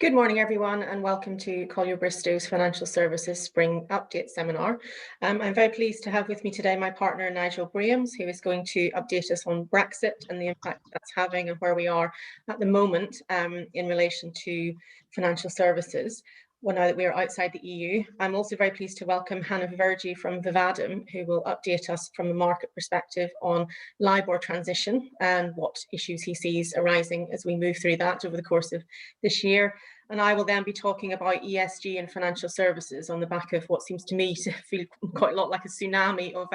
Good morning, everyone, and welcome to Collyer Bristow's Financial Services Spring Update Seminar. I'm very pleased to have with me today my partner, Nigel Brahams, who is going to update us on Brexit and the impact that's having and where we are at the moment in relation to financial services. Well, now that we are outside the EU, I'm also very pleased to welcome Hanif Virji from Vivadum, who will update us from a market perspective on Libor transition and what issues he sees arising as we move through that over the course of this year. And I will then be talking about ESG and financial services on the back of what seems to me to feel quite a lot like a tsunami of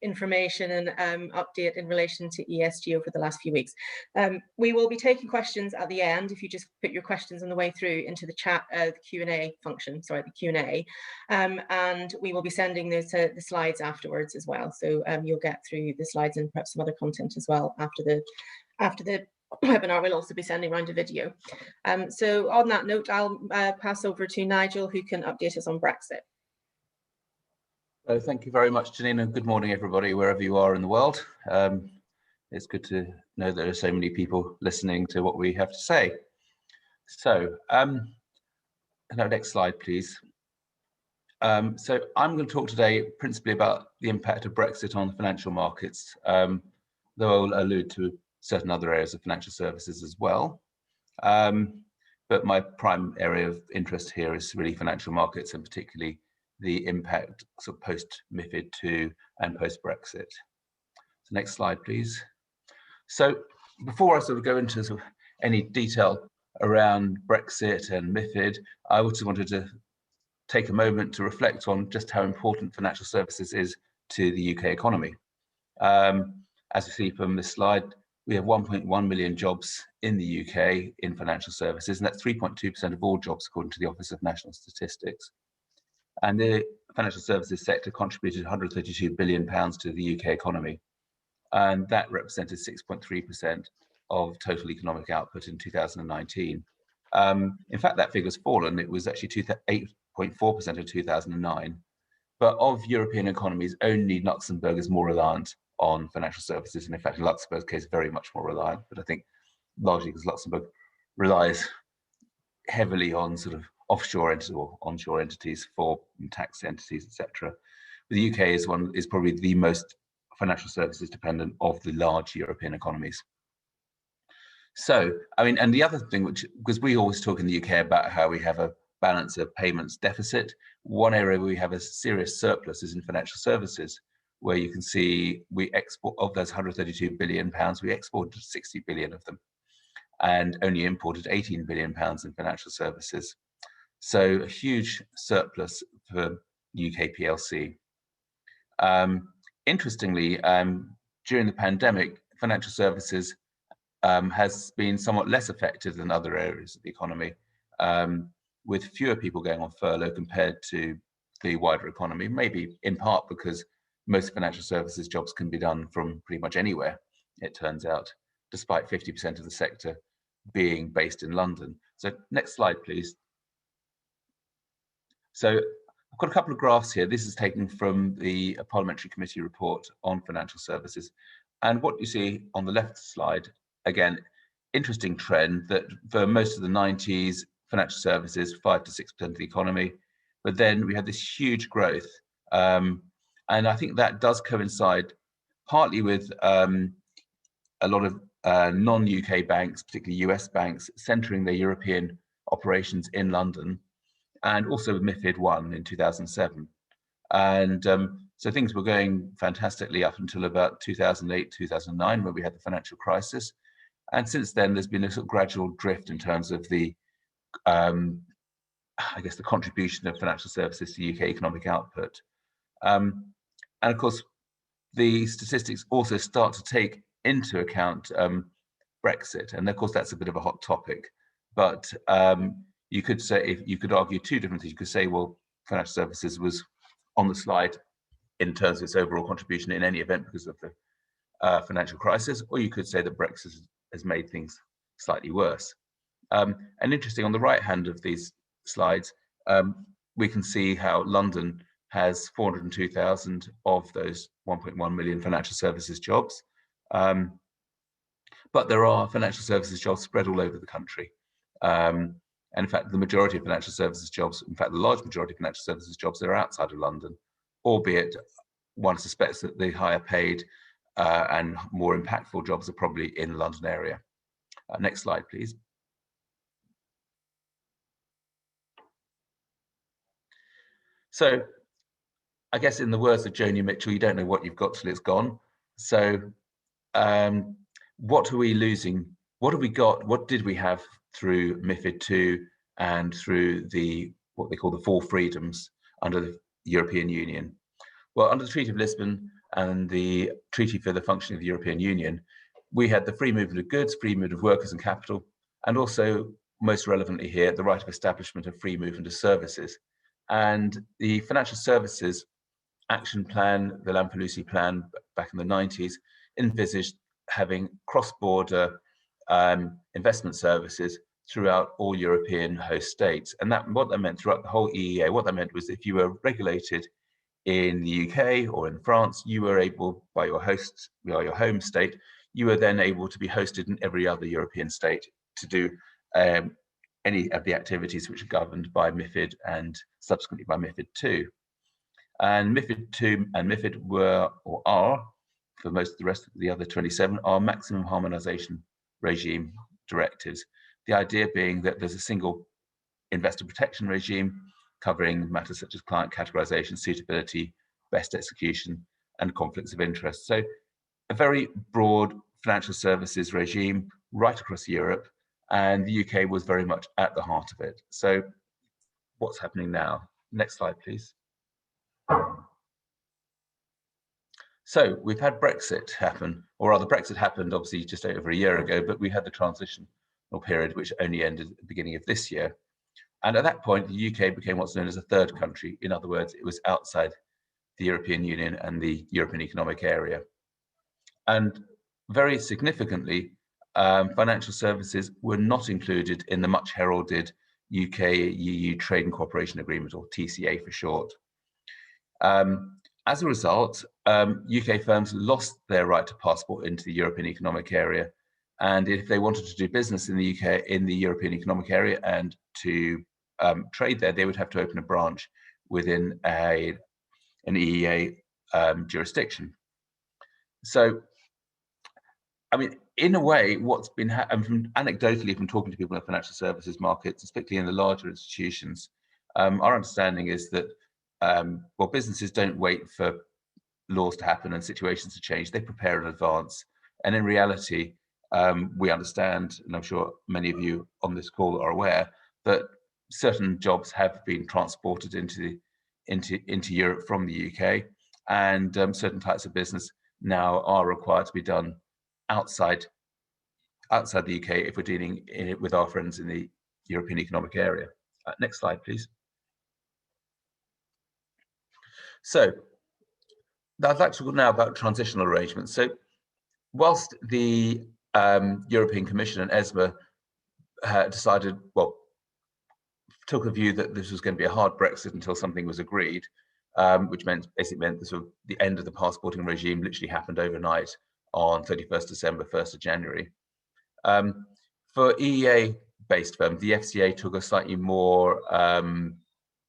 information and update in relation to ESG over the last few weeks. We will be taking questions at the end. If you just put your questions on the way through into the chat, the Q&A function, sorry, the Q&A. And we will be sending those the slides afterwards as well. So you'll get through the slides and perhaps some other content as well after the webinar. We'll also be sending around a video. So on that note, I'll pass over to Nigel, who can update us on Brexit. Thank you very much, Janine, and good morning, everybody, wherever you are in the world. It's good to know there are so many people listening to what we have to say. So, next slide, please. So I'm going to talk today principally about the impact of Brexit on financial markets, though I'll allude to certain other areas of financial services as well. But my prime area of interest here is really financial markets, and particularly the impact sort of post-MiFID II and post-Brexit. So next slide, please. So before I sort of go into sort of any detail around Brexit and MiFID, I also wanted to take a moment to reflect on just how important financial services is to the UK economy. As you see from this slide, we have 1.1 million jobs in the UK in financial services, and that's 3.2% of all jobs according to the Office of National Statistics. And the financial services sector contributed £132 billion to the UK economy, and that represented 6.3% of total economic output in 2019. In fact, that figure's fallen. It was actually 8.4% in 2009. But of European economies, only Luxembourg is more reliant on financial services, and in fact in Luxembourg's case very much more reliant, but I think largely because Luxembourg relies heavily on sort of offshore entities or onshore entities for tax entities, etc. The UK is probably the most financial services dependent of the large European economies. So I mean, and the other thing, which, because we always talk in the UK about how we have a balance of payments deficit, one area where we have a serious surplus is in financial services, where you can see we export, of those 132 billion pounds, we exported 60 billion of them and only imported 18 billion pounds in financial services. So a huge surplus for UK PLC. Interestingly, during the pandemic, financial services has been somewhat less affected than other areas of the economy, with fewer people going on furlough compared to the wider economy, maybe in part because most financial services jobs can be done from pretty much anywhere, it turns out, despite 50% of the sector being based in London. So next slide, please. So I've got a couple of graphs here. This is taken from the Parliamentary Committee report on financial services. And what you see on the left slide, again, interesting trend that for most of the 90s, financial services, 5 to 6% of the economy, but then we had this huge growth. And I think that does coincide partly with a lot of non-UK banks, particularly US banks, centering their European operations in London, and also with MiFID I in 2007. And so things were going fantastically up until about 2008, 2009, when we had the financial crisis. And since then, there's been a sort of gradual drift in terms of the, I guess, the contribution of financial services to UK economic output. And of course, the statistics also start to take into account Brexit, and of course that's a bit of a hot topic. But you could say, if you could argue two different things. You could say, well, financial services was on the slide in terms of its overall contribution in any event because of the financial crisis, or you could say that Brexit has made things slightly worse. And interesting, on the right hand of these slides, we can see how London has 402,000 of those 1.1 million financial services jobs. But there are financial services jobs spread all over the country. And in fact, the majority of financial services jobs, in fact, the large majority of financial services jobs, are outside of London, albeit one suspects that the higher paid and more impactful jobs are probably in the London area. Next slide, please. So I guess in the words of Joni Mitchell, you don't know what you've got till it's gone. So what are we losing? What have we got? What did we have through MiFID II and through what they call the four freedoms under the European Union? Well, under the Treaty of Lisbon and the Treaty for the Functioning of the European Union, we had the free movement of goods, free movement of workers and capital, and also, most relevantly here, the right of establishment of free movement of services. And the Financial Services Action Plan, the Lamfalussy Plan back in the 90s, envisaged having cross-border investment services throughout all European host states. And what that meant throughout the whole EEA, what that meant was if you were regulated in the UK or in France, you were able, by your home state, you were then able to be hosted in every other European state to do any of the activities which are governed by MiFID and subsequently by MiFID II. And MiFID II and MiFID were, or are, for most of the rest of the other 27, are maximum harmonization regime directives. The idea being that there's a single investor protection regime covering matters such as client categorization, suitability, best execution, and conflicts of interest. So a very broad financial services regime right across Europe, and the UK was very much at the heart of it. So what's happening now? Next slide, please. So we've had Brexit happen, or rather Brexit happened obviously just over a year ago, but we had the transitional period which only ended at the beginning of this year. And at that point, the UK became what's known as a third country. In other words, it was outside the European Union and the European Economic Area. And very significantly, financial services were not included in the much heralded UK-EU Trade and Cooperation Agreement, or TCA for short. As a result, UK firms lost their right to passport into the European Economic Area. And if they wanted to do business in the UK, in the European Economic Area, and to trade there, they would have to open a branch within an EEA jurisdiction. So, I mean, in a way, what's been anecdotally from talking to people in the financial services markets, particularly in the larger institutions, our understanding is that well, businesses don't wait for laws to happen and situations to change. They prepare in advance. And in reality, we understand, and I'm sure many of you on this call are aware, that certain jobs have been transported into Europe from the UK, and certain types of business now are required to be done outside the UK if we're dealing with our friends in the European Economic Area. Next slide, please. So I'd like to talk now about transitional arrangements. So whilst the European Commission and ESMA decided, well, took a view that this was going to be a hard Brexit until something was agreed, which basically meant the end of the passporting regime literally happened overnight on 31st December, 1st of January. For EEA-based firms, the FCA took a slightly more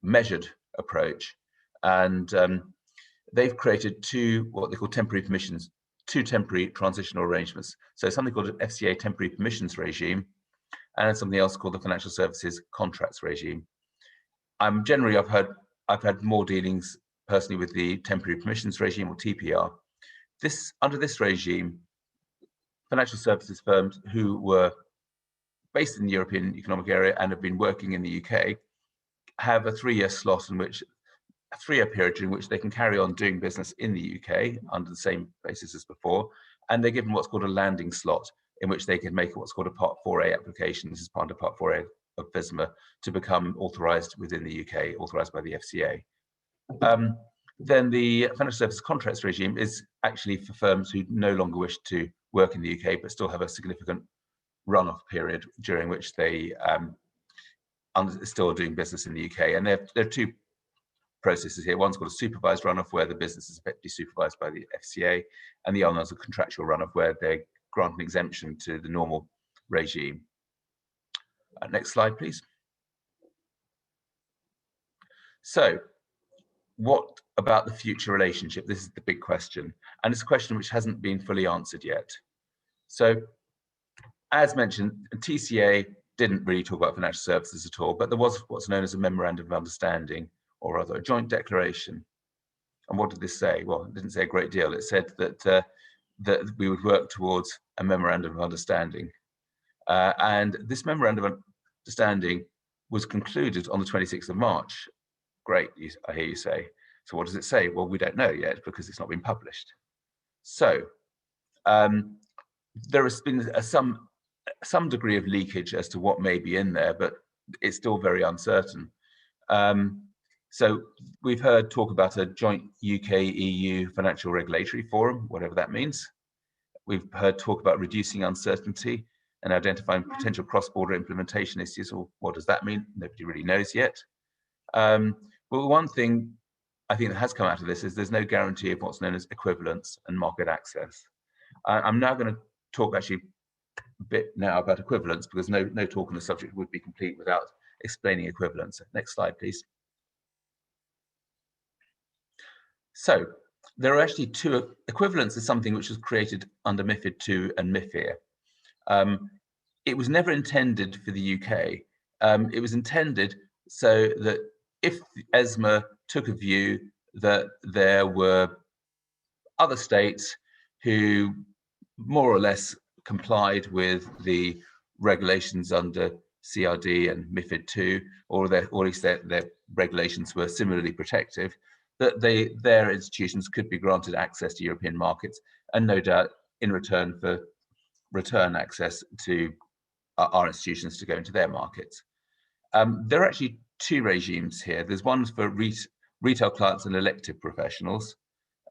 measured approach, and they've created what they call temporary permissions, two temporary transitional arrangements. So something called an FCA temporary permissions regime, and something else called the financial services contracts regime. Generally, I've had more dealings personally with the temporary permissions regime, or TPR. Under this regime, financial services firms who were based in the European Economic Area and have been working in the UK have a 3-year slot in which a 3-year period during which they can carry on doing business in the UK under the same basis as before, and they're given what's called a landing slot in which they can make what's called a Part 4A application. This is part of Part 4A of FSMA to become authorised within the UK, authorised by the FCA. Then the financial services contracts regime is actually for firms who no longer wish to work in the UK but still have a significant run-off period during which they still doing business in the UK. And there are two processes here. One's called a supervised runoff, where the business is effectively supervised by the FCA, and the other is a contractual runoff, where they grant an exemption to the normal regime. Next slide, please. So what about the future relationship? This is the big question. And it's a question which hasn't been fully answered yet. So as mentioned, TCA didn't really talk about financial services at all, but there was what's known as a memorandum of understanding, or rather a joint declaration. And what did this say? Well, it didn't say a great deal. It said that that we would work towards a memorandum of understanding. And this memorandum of understanding was concluded on the 26th of March. Great, I hear you say. So what does it say? Well, we don't know yet because it's not been published. So there has been some degree of leakage as to what may be in there, but it's still very uncertain. So we've heard talk about a joint UK-EU financial regulatory forum, whatever that means. We've heard talk about reducing uncertainty and identifying potential cross-border implementation issues. Well, what does that mean? Nobody really knows yet. Well, one thing I think that has come out of this is there's no guarantee of what's known as equivalence and market access. I'm now going to talk actually a bit now about equivalence, because no talk on the subject would be complete without explaining equivalence. Next slide, please. So there are actually two. Equivalence is something which was created under MiFID II and MiFIR. It was never intended for the UK. It was intended so that if ESMA took a view that there were other states who more or less complied with the regulations under CRD and MiFID II, or at least their regulations were similarly protective, that their institutions could be granted access to European markets, and no doubt in return for return access to our institutions to go into their markets. There are actually two regimes here. There's one for retail clients and elected professionals.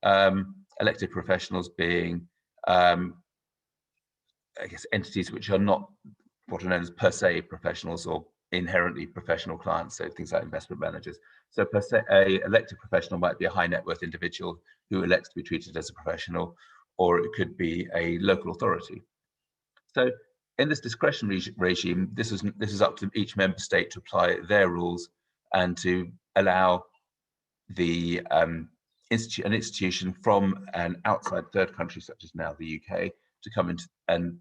Elected professionals being, I guess, entities which are not what are known as per se professionals or inherently professional clients, so things like investment managers. So per se, a elected professional might be a high net worth individual who elects to be treated as a professional, or it could be a local authority. So in this discretionary regime, this is up to each member state to apply their rules and to allow the an institution from an outside third country, such as now the UK, to come in and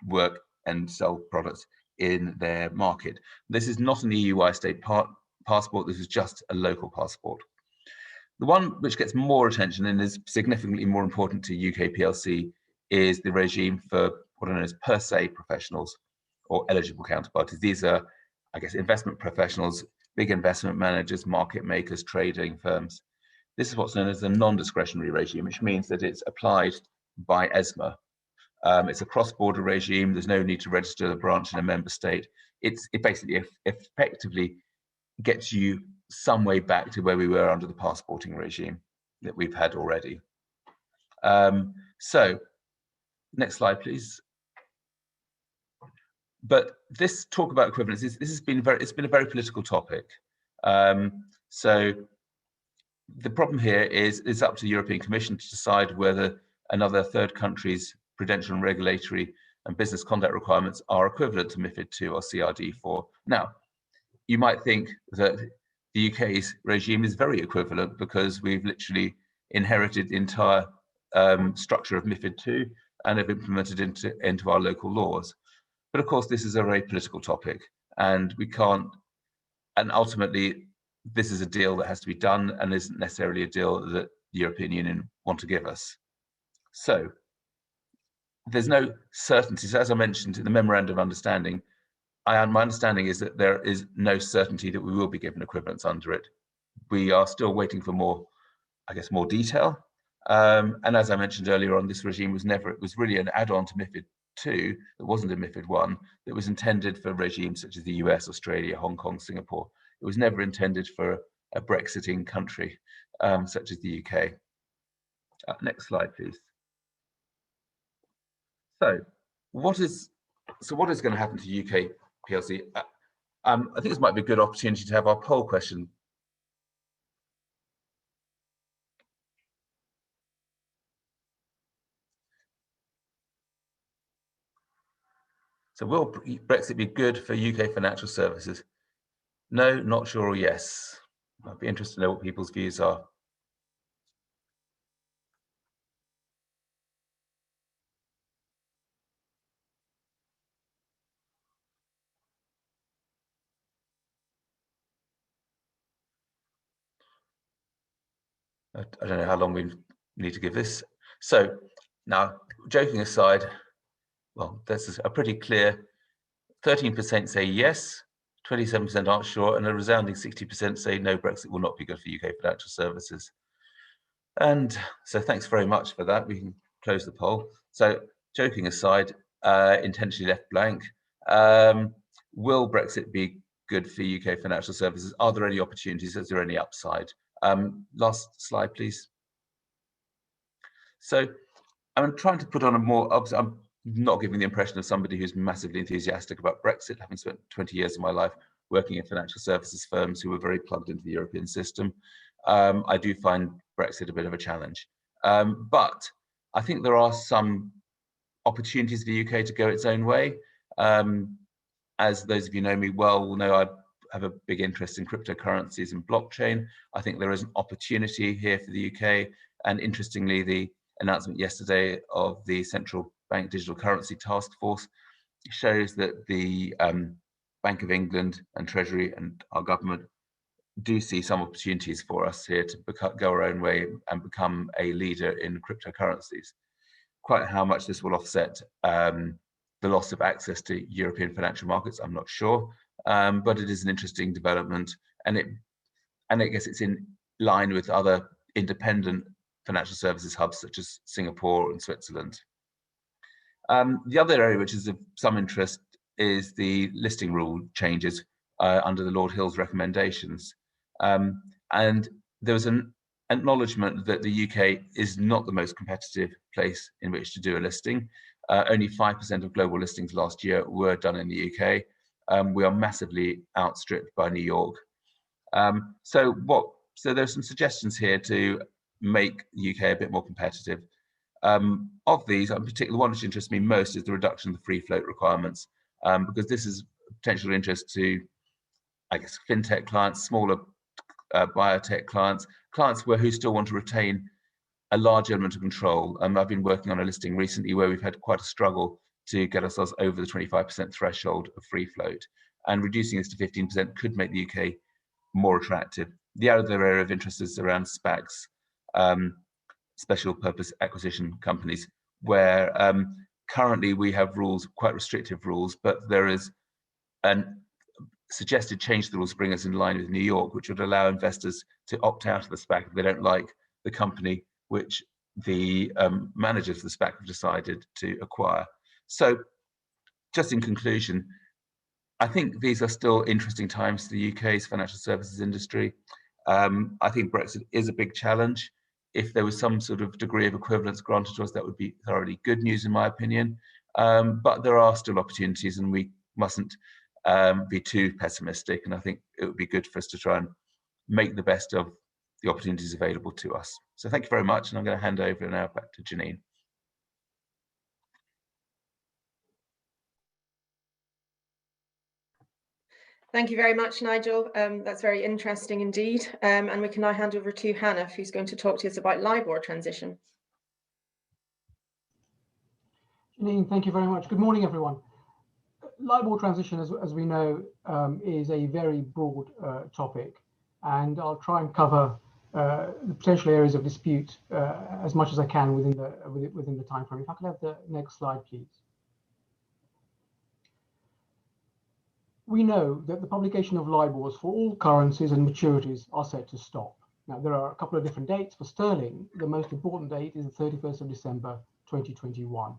work and sell products in their market. This is not an EU-wide state passport. This is just a local passport. The one which gets more attention and is significantly more important to UK PLC is the regime for what are known as per se professionals or eligible counterparties. These are, I guess, investment professionals, big investment managers, market makers, trading firms. This is what's known as a non-discretionary regime, which means that it's applied by ESMA. It's a cross-border regime. There's no need to register a branch in a member state. It basically effectively gets you some way back to where we were under the passporting regime that we've had already. So next slide, please. But this talk about equivalence, it's been a very political topic. So the problem here is it's up to the European Commission to decide whether another third country's prudential and regulatory and business conduct requirements are equivalent to MiFID II or CRD4. Now, you might think that the UK's regime is very equivalent because we've literally inherited the entire structure of MiFID II and have implemented into our local laws. But of course, this is a very political topic, and we can't, and ultimately, this is a deal that has to be done and isn't necessarily a deal that the European Union want to give us. So there's no certainty. So as I mentioned in the memorandum of understanding, my understanding is that there is no certainty that we will be given equivalence under it. We are still waiting for more, I guess, more detail. And as I mentioned earlier on, this regime was really an add-on to MiFID II. It wasn't a MiFID I. That was intended for regimes such as the US, Australia, Hong Kong, Singapore. It was never intended for a Brexiting country such as the UK. Next slide, please. So what is going to happen to UK PLC? I think this might be a good opportunity to have our poll question. So will Brexit be good for UK financial services? No, not sure, or yes? I'd be interested to know what people's views are. I don't know how long we need to give this. So now, joking aside, well, this is a pretty clear 13% say yes, 27% aren't sure, and a resounding 60% say no, Brexit will not be good for UK financial services. And so thanks very much for that. We can close the poll. So joking aside, intentionally left blank. Will Brexit be good for UK financial services? Are there any opportunities? Is there any upside? Last slide, please. So I'm trying to put on a more, I'm not giving the impression of somebody who's massively enthusiastic about Brexit, having spent 20 years of my life working in financial services firms who were very plugged into the European system. I do find Brexit a bit of a challenge. But I think there are some opportunities for the UK to go its own way. As those of you know me well will know, I have a big interest in cryptocurrencies and blockchain. I think there is an opportunity here for the UK. And interestingly, the announcement yesterday of the Central Bank Digital Currency Task Force shows that the Bank of England and Treasury and our government do see some opportunities for us here to go our own way and become a leader in cryptocurrencies. Quite how much this will offset the loss of access to European financial markets, I'm not sure, but it is an interesting development, and I guess it's in line with other independent financial services hubs such as Singapore and Switzerland. The other area which is of some interest is the listing rule changes under the Lord Hill's recommendations. And there was an acknowledgement that the UK is not the most competitive place in which to do a listing. Only 5% of global listings last year were done in the UK. We are massively outstripped by New York. So there's some suggestions here to make the UK a bit more competitive. Of these, in particular, the one which interests me most is the reduction of the free float requirements, because this is potential interest to, I guess, fintech clients, smaller biotech clients who still want to retain a large element of control. I've been working on a listing recently where we've had quite a struggle to get ourselves over the 25% threshold of free float, and reducing this to 15% could make the UK more attractive. The other area of interest is around SPACs, special purpose acquisition companies, where currently we have rules, quite restrictive rules, but there is an suggested change to the rules to bring us in line with New York, which would allow investors to opt out of the SPAC if they don't like the company which the managers of the SPAC have decided to acquire. So just in conclusion, I think these are still interesting times for the UK's financial services industry. I think Brexit is a big challenge. If there was some sort of degree of equivalence granted to us, that would be thoroughly good news in my opinion. But there are still opportunities, and we mustn't be too pessimistic. And I think it would be good for us to try and make the best of the opportunities available to us. So thank you very much. And I'm going to hand over now back to Janine. Thank you very much, Nigel. That's very interesting indeed. And we can now hand over to Hanif, who's going to talk to us about Libor transition. Janine, thank you very much. Good morning, everyone. Libor transition, as we know, is a very broad topic, and I'll try and cover the potential areas of dispute as much as I can within the time frame. If I could have the next slide, please. We know that the publication of Libors for all currencies and maturities are set to stop. Now, there are a couple of different dates. For sterling, the most important date is the 31st of December 2021.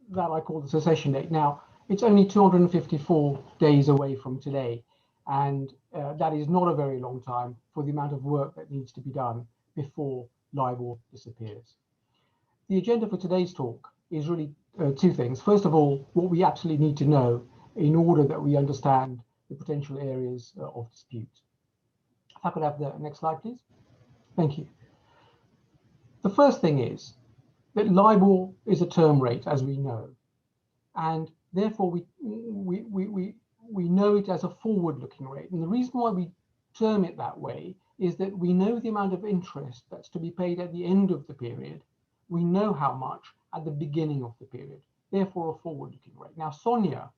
That I call the cessation date. Now, it's only 254 days away from today, and that is not a very long time for the amount of work that needs to be done before Libor disappears. The agenda for today's talk is really two things. First of all, what we absolutely need to know in order that we understand the potential areas of dispute. If I could have the next slide, please. Thank you. The first thing is that Libor is a term rate, as we know, and therefore we know it as a forward-looking rate. And the reason why we term it that way is that we know the amount of interest that's to be paid at the end of the period. We know how much at the beginning of the period, therefore a forward-looking rate. Now, SONIA,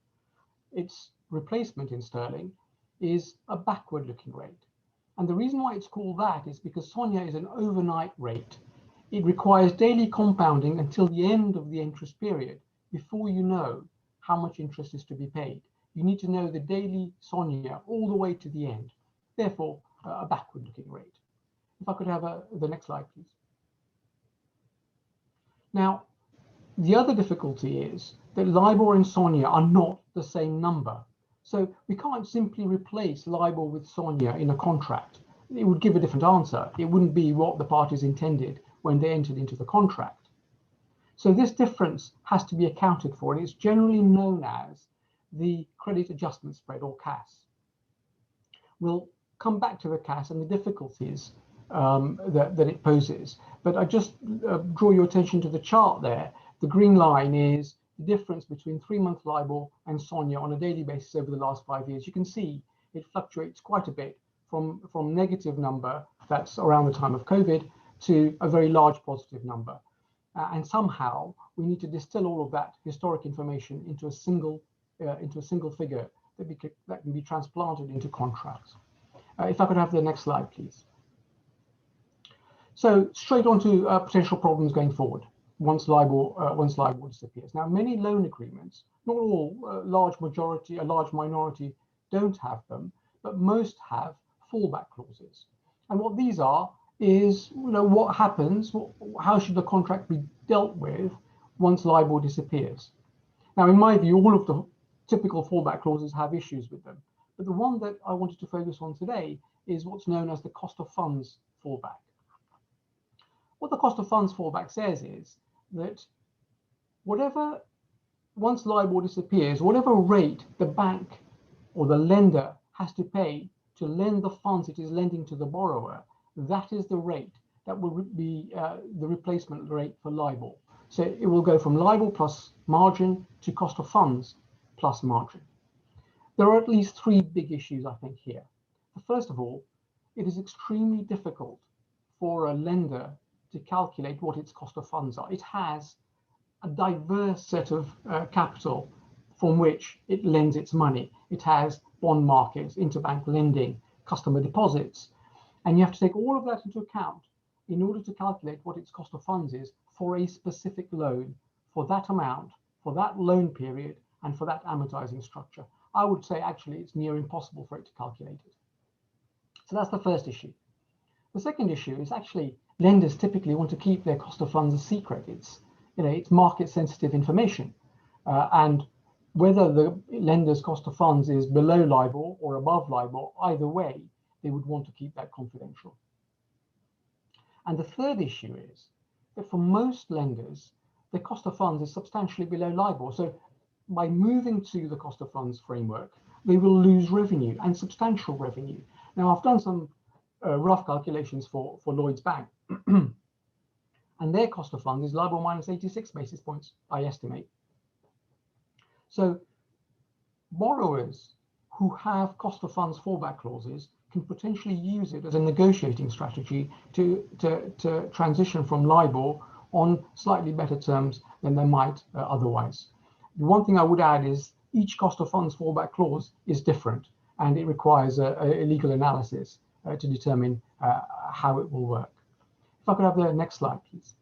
its replacement in sterling, is a backward-looking rate. And the reason why it's called that is because SONIA is an overnight rate. It requires daily compounding until the end of the interest period before you know how much interest is to be paid. You need to know the daily SONIA all the way to the end, therefore a backward-looking rate. If I could have the next slide, please. Now, the other difficulty is that LIBOR and SONIA are not the same number. So we can't simply replace LIBOR with SONIA in a contract. It would give a different answer. It wouldn't be what the parties intended when they entered into the contract. So this difference has to be accounted for, and it's generally known as the credit adjustment spread, or CAS. We'll come back to the CAS and the difficulties that it poses, but I just draw your attention to the chart there. The green line is the difference between 3-month LIBOR and SONIA on a daily basis over the last 5 years. You can see it fluctuates quite a bit from negative number that's around the time of COVID to a very large positive number. And somehow we need to distill all of that historic information into a single figure that can be transplanted into contracts. If I could have the next slide, please. So straight on to potential problems going forward once LIBOR disappears. Now, many loan agreements, not all, a large minority don't have them, but most have fallback clauses. And what these are is, what happens, how should the contract be dealt with once LIBOR disappears? Now, in my view, all of the typical fallback clauses have issues with them, but the one that I wanted to focus on today is what's known as the cost of funds fallback. What the cost of funds fallback says is that once LIBOR disappears, whatever rate the bank or the lender has to pay to lend the funds it is lending to the borrower, that is the rate that will be the replacement rate for LIBOR. So it will go from LIBOR plus margin to cost of funds plus margin. There are at least 3 big issues, I think, here. First of all, it is extremely difficult for a lender to calculate what its cost of funds are. It has a diverse set of capital from which it lends its money. It has bond markets, interbank lending, customer deposits, and you have to take all of that into account in order to calculate what its cost of funds is for a specific loan, for that amount, for that loan period, and for that amortizing structure. I would say actually it's near impossible for it to calculate it. So that's the first issue. The second issue is actually lenders typically want to keep their cost of funds a secret. It's market sensitive information, and whether the lender's cost of funds is below LIBOR or above LIBOR, either way, they would want to keep that confidential. And the third issue is that for most lenders, the cost of funds is substantially below LIBOR. So by moving to the cost of funds framework, they will lose revenue, and substantial revenue. Now, I've done some rough calculations for Lloyds Bank, and their cost of funds is LIBOR minus 86 basis points, I estimate. So borrowers who have cost of funds fallback clauses can potentially use it as a negotiating strategy to transition from LIBOR on slightly better terms than they might otherwise. The one thing I would add is each cost of funds fallback clause is different, and it requires a legal analysis to determine how it will work. If I could have the next slide, please.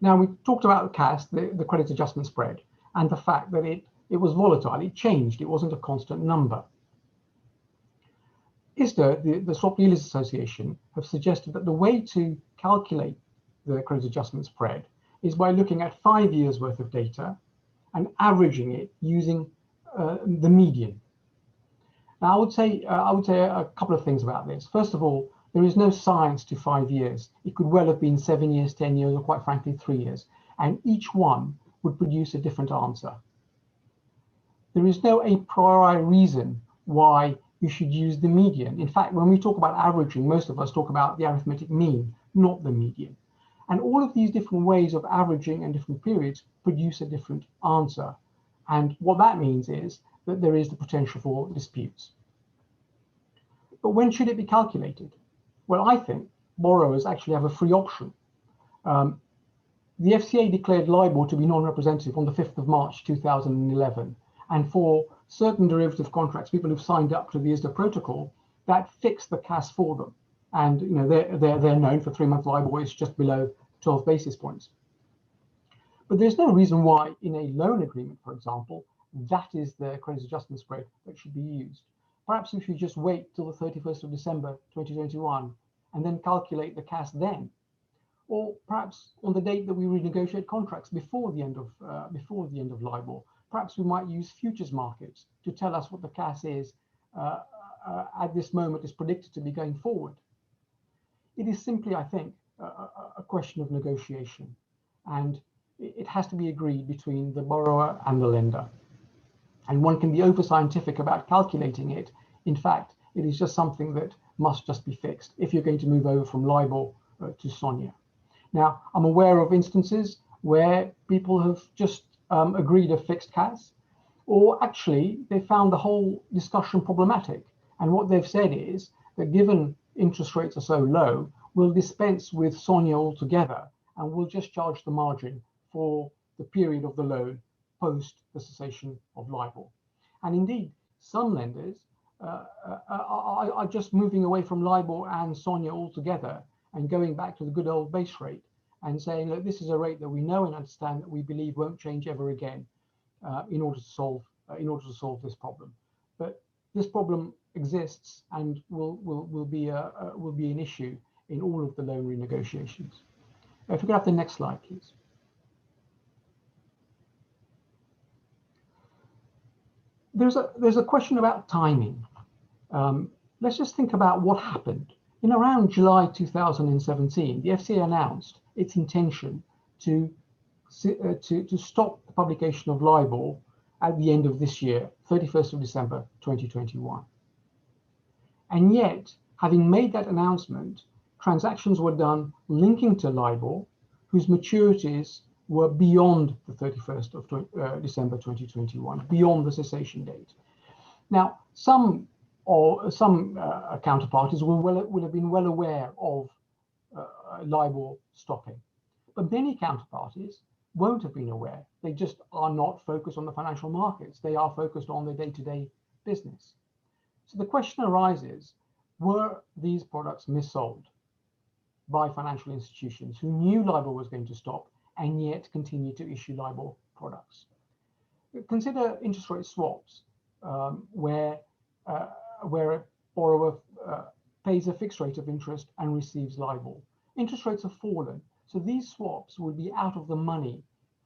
Now, we talked about the CAS, the credit adjustment spread, and the fact that it was volatile, it changed, it wasn't a constant number. ISDA, the Swap Dealers Association, have suggested that the way to calculate the credit adjustment spread is by looking at 5 years worth of data and averaging it using the median. Now, I would say a couple of things about this. First of all, there is no science to 5 years. It could well have been 7 years, 10 years, or quite frankly, 3 years. And each one would produce a different answer. There is no a priori reason why you should use the median. In fact, when we talk about averaging, most of us talk about the arithmetic mean, not the median. And all of these different ways of averaging and different periods produce a different answer. And what that means is that there is the potential for disputes. But when should it be calculated? Well, I think borrowers actually have a free option. The FCA declared Libor to be non-representative on the 5th of March 2011, and for certain derivative contracts, people who've signed up to the ISDA protocol, that fixed the CAS for them. And they're known for 3-month Libor is just below 12 basis points. But there's no reason why in a loan agreement, for example, that is the credit adjustment spread that should be used. Perhaps we should just wait till the 31st of December 2021 and then calculate the CAS then. Or perhaps on the date that we renegotiate contracts before the end of Libor, perhaps we might use futures markets to tell us what the CAS is at this moment is predicted to be going forward. It is simply, I think, a question of negotiation, and it has to be agreed between the borrower and the lender. And one can be over-scientific about calculating it. In fact, it is just something that must just be fixed if you're going to move over from Libor to SONIA. Now, I'm aware of instances where people have just agreed a fixed CAS, or actually they found the whole discussion problematic. And what they've said is that given interest rates are so low, we'll dispense with SONIA altogether and we'll just charge the margin for the period of the loan post the cessation of Libor. And indeed, some lenders are just moving away from Libor and SONIA altogether and going back to the good old base rate and saying, look, this is a rate that we know and understand that we believe won't change ever again in order to solve this problem. But this problem exists and will be an issue in all of the loan renegotiations. If we could have the next slide, please. There's a question about timing. Let's just think about what happened. In around July 2017, the FCA announced its intention to stop the publication of Libor at the end of this year, 31st of December 2021. And yet, having made that announcement, transactions were done linking to Libor, whose maturities were beyond the 31st of December 2021, beyond the cessation date. Now, some counterparties will have been well aware of Libor stopping, but many counterparties won't have been aware. They just are not focused on the financial markets. They are focused on their day-to-day business. So the question arises, were these products missold by financial institutions who knew Libor was going to stop and yet continue to issue Libor products? Consider interest rate swaps, where a borrower pays a fixed rate of interest and receives Libor. Interest rates have fallen, so these swaps will be out of the money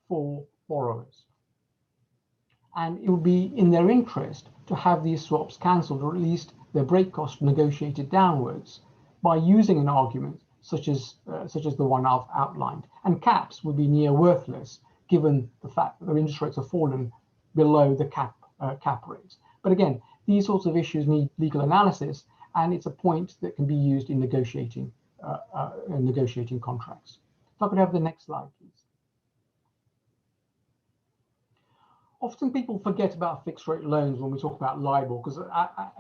for borrowers. And it would be in their interest to have these swaps cancelled, or at least their break cost negotiated downwards by using an argument such as the one I've outlined. And caps would be near worthless given the fact that their interest rates have fallen below the cap rates. But again, these sorts of issues need legal analysis, and it's a point that can be used in negotiating contracts. If I could have the next slide, please. Often people forget about fixed rate loans when we talk about Libor, because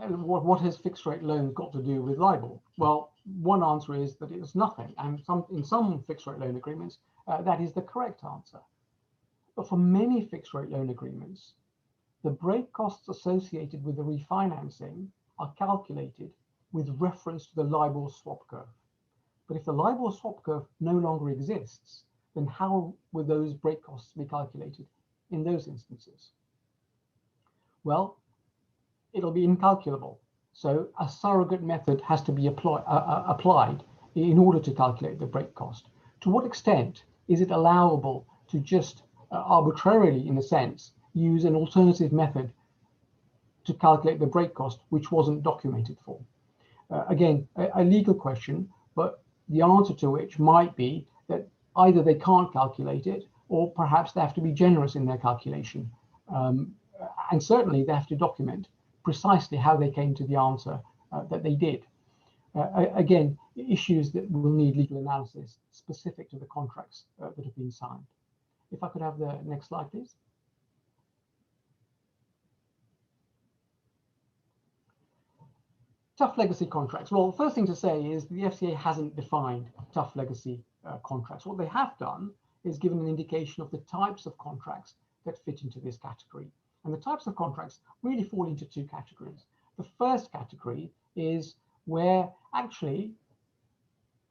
what has fixed rate loans got to do with Libor? Well, one answer is that it's nothing, and in some fixed rate loan agreements, that is the correct answer. But for many fixed rate loan agreements, the break costs associated with the refinancing are calculated with reference to the Libor swap curve. But if the Libor swap curve no longer exists, then how will those break costs be calculated in those instances? Well, it'll be incalculable. So a surrogate method has to be applied in order to calculate the break cost. To what extent is it allowable to just arbitrarily, in a sense, use an alternative method to calculate the break cost, which wasn't documented for? Again, a legal question, but the answer to which might be that either they can't calculate it, or perhaps they have to be generous in their calculation. And certainly they have to document precisely how they came to the answer that they did. Again, issues that will need legal analysis specific to the contracts that have been signed. If I could have the next slide, please. Tough legacy contracts. Well, the first thing to say is the FCA hasn't defined tough legacy contracts. What they have done is given an indication of the types of contracts that fit into this category. And the types of contracts really fall into two categories. The first category is where actually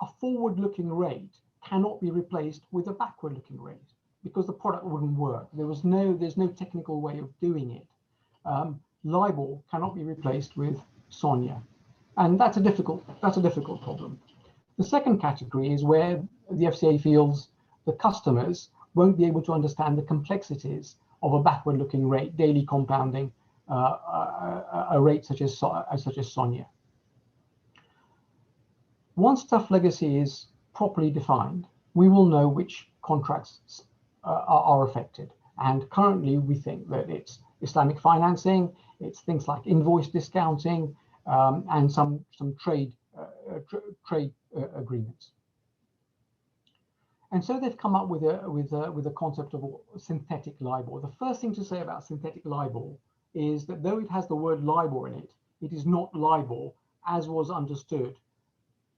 a forward-looking rate cannot be replaced with a backward-looking rate because the product wouldn't work. There's no technical way of doing it. Libor cannot be replaced with SONIA, and that's a difficult problem. The second category is where the FCA feels the customers won't be able to understand the complexities of a backward-looking rate, daily compounding, a rate such as SONIA. Once tough legacy is properly defined, we will know which contracts are affected. And currently, we think that it's Islamic financing, it's things like invoice discounting, and some trade agreements. And so they've come up with a concept of synthetic Libor. The first thing to say about synthetic Libor is that though it has the word Libor in it, it is not Libor as was understood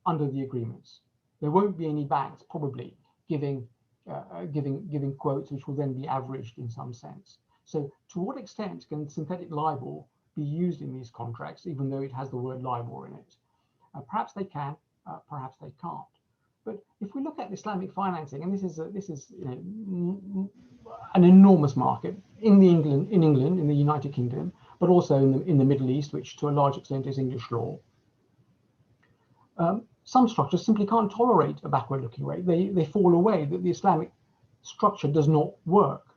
under the agreements. There won't be any banks probably giving quotes which will then be averaged in some sense. So to what extent can synthetic Libor be used in these contracts, even though it has the word Libor in it? Perhaps they can, perhaps they can't. But if we look at Islamic financing, and this is an enormous market in England, in the United Kingdom, but also in the Middle East, which to a large extent is English law. Some structures simply can't tolerate a backward-looking rate. They fall away. That the Islamic structure does not work.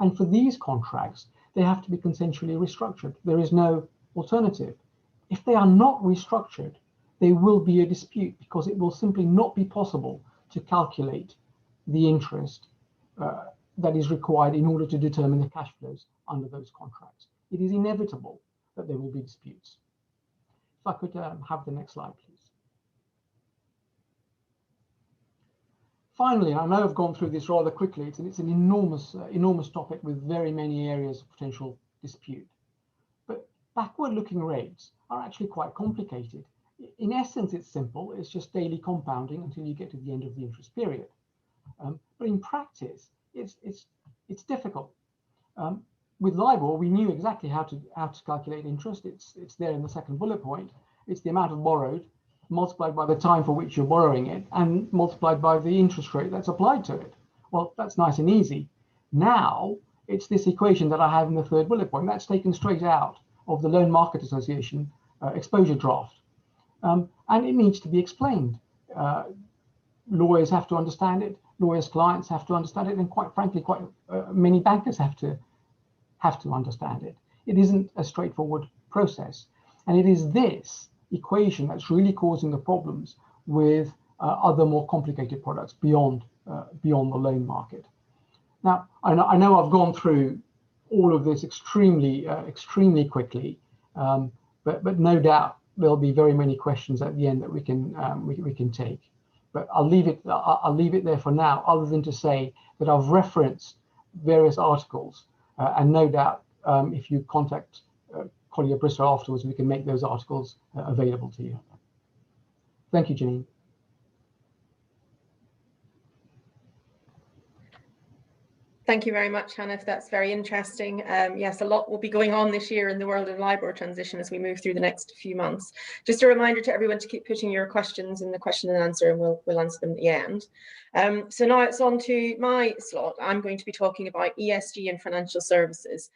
And for these contracts, they have to be consensually restructured. There is no alternative. If they are not restructured, there will be a dispute because it will simply not be possible to calculate the interest that is required in order to determine the cash flows under those contracts. It is inevitable that there will be disputes. If I could have the next slide, please. Finally, I know I've gone through this rather quickly. It's an enormous topic with very many areas of potential dispute. But backward-looking rates are actually quite complicated. In essence, it's simple. It's just daily compounding until you get to the end of the interest period. But in practice, it's difficult. With Libor, we knew exactly how to calculate interest. It's there in the second bullet point. It's the amount of borrowed multiplied by the time for which you're borrowing it and multiplied by the interest rate that's applied to it. Well, that's nice and easy. Now, it's this equation that I have in the third bullet point. That's taken straight out of the Loan Market Association exposure draft. And it needs to be explained. Lawyers have to understand it. Lawyers' clients have to understand it. And quite frankly, quite many bankers have to understand it. It isn't a straightforward process. And it is this equation that's really causing the problems with other more complicated products beyond the loan market. Now, I know I've gone through all of this extremely quickly, but no doubt there'll be very many questions at the end that we can take. But I'll leave it there for now, other than to say that I've referenced various articles, and no doubt if you contact Collyer Bristow afterwards, we can make those articles available to you. Thank you, Janine. Thank you very much, Hanif. That's very interesting. Yes, a lot will be going on this year in the world of Libor transition as we move through the next few months. Just a reminder to everyone to keep putting your questions in the question and answer, and we'll answer them at the end. So now it's on to my slot. I'm going to be talking about ESG and financial services.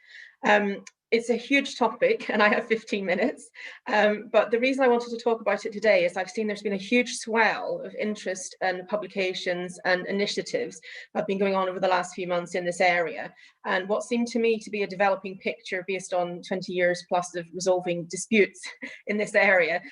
It's a huge topic and I have 15 minutes, but the reason I wanted to talk about it today is I've seen there's been a huge swell of interest and publications and initiatives that have been going on over the last few months in this area. And what seemed to me to be a developing picture based on 20 years plus of resolving disputes in this area